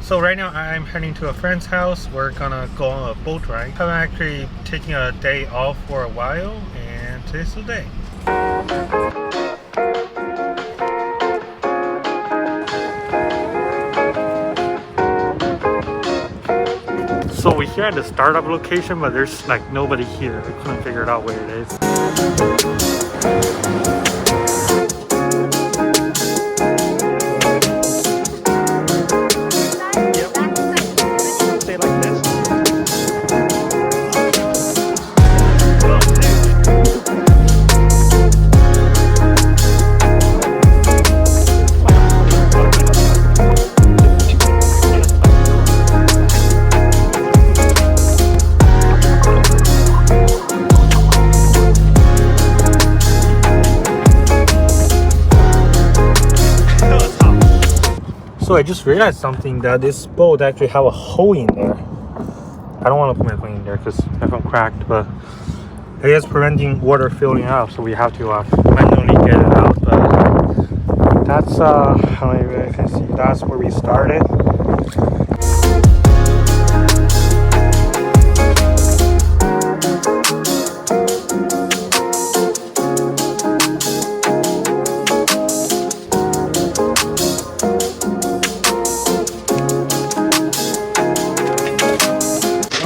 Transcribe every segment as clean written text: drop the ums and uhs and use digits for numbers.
So right now I'm heading to a friend's house. We're gonna go on a boat ride. I'm actually taking a day off for a while, and today's the day. So we're here at the startup location, but there's like nobody here. I couldn't figure it out where it is. So I just realized something, that this boat actually have a hole in there. I don't want to put my phone in there because my phone cracked, but it is preventing water filling up, so we have to manually get it out. But that's how you can see, that's where we started.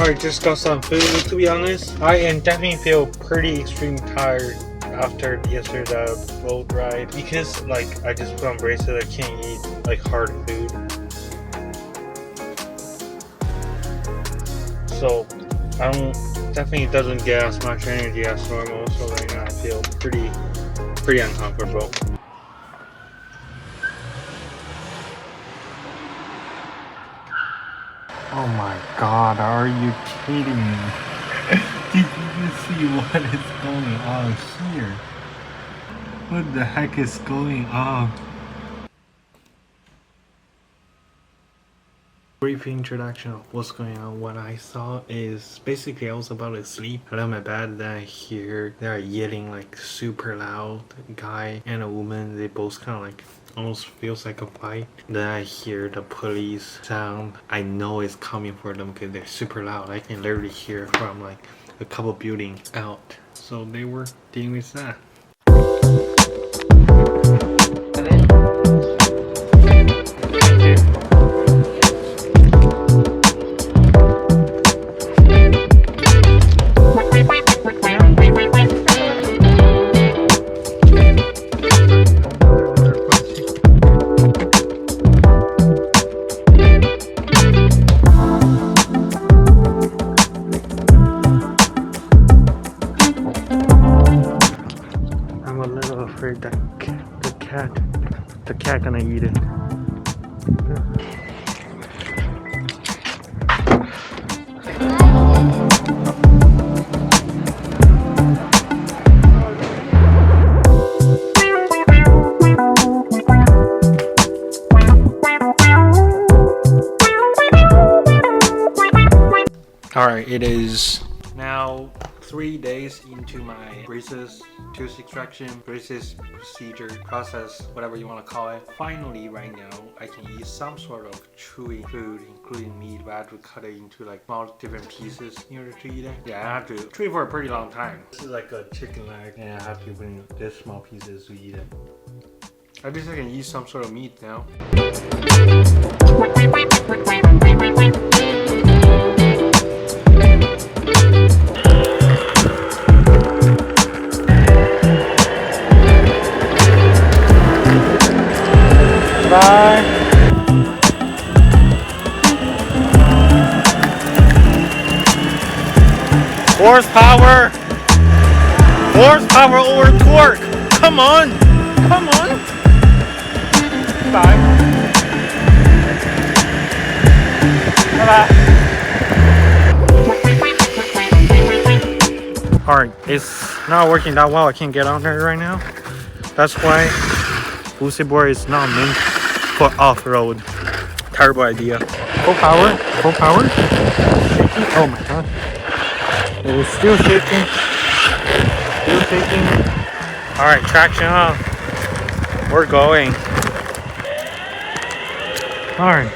I just got some food. To be honest, I am definitely feel pretty extremely tired after yesterday's boat ride, because like I just put on bracelet. I can't eat like hard food, so I don't, definitely doesn't get as much energy as normal. So right now I feel pretty uncomfortable. Oh my god, are you kidding me? Did you see what is going on here? What the heck is going on? Brief introduction of what's going on. What I saw is basically I was about to sleep. I lay on my bed, then I hear they are yelling like super loud. A guy and a woman, they both kind of like almost feels like a fight. Then I hear the police sound. I know it's coming for them because they're super loud. I can literally hear from like a couple buildings out. So they were dealing with that. The cat gonna eat it. Alright, it is now 3 days into my braces, tooth extraction, braces process, whatever you want to call it. Finally, right now, I can eat some sort of chewing food, including meat, but I have to cut it into like small different pieces in order to eat it. Yeah, I have to chew it for a pretty long time. This is like a chicken leg, and I have to bring this small pieces to eat it. I guess I can eat some sort of meat now. Bye. Horsepower over torque. Come on. Bye. Bye. Alright, it's not working that well. I can't get on there right now. That's why Lucy board is not meant for off-road. Terrible idea. Full power. Shaking. Oh my god. It is still shaking. Alright, traction on. We're going. Alright.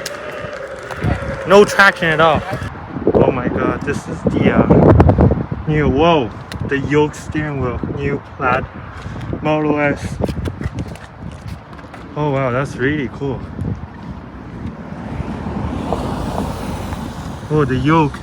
No traction at all. Oh my god, this is the new, whoa, the yoke steering wheel, new plaid Model S. Oh wow, that's really cool. Oh, the yoke.